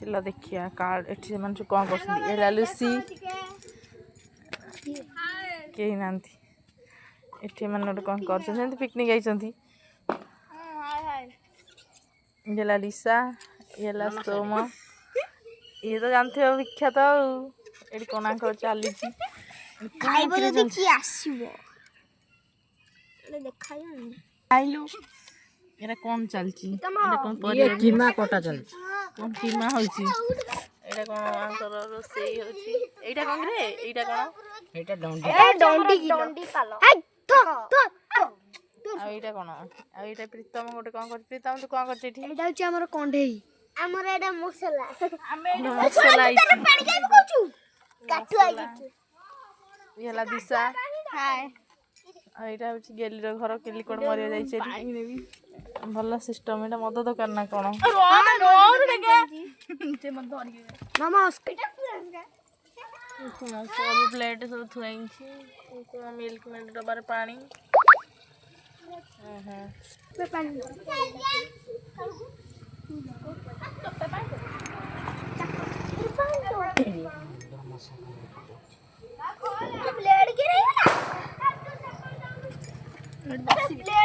चलो देखिए कार्ड एठी मन कौन कर एला लुसी कहीं ना एठी मन गोटे कौन कर पिकनिक आई ये लिसा ये सोम ये तो जानते हो विख्यात ये कोना चली एरा कौन चलची कौन परिया कीमा कटा चलची कौन कीमा होची एटा कौन आंसर रोसई होची एटा कौन रे एटा कौन एटा डंडी पालो आ एटा कौन आ एटा प्रीतम गोटे कौन कर प्रीतम तू कौन करछ एठी एटा होची हमर कंढेई हमर एटा मसला मसला पानी के कहू काटू आई ये हला दिशा हाय आ एटा होची गेलीर घर केली कोड मरिया जाई छै भल सिस्टम एटा मद दुकान ना कोन मामा सब प्लेट सब थुआई मिल्क मिल्क डबार पानी प्लेट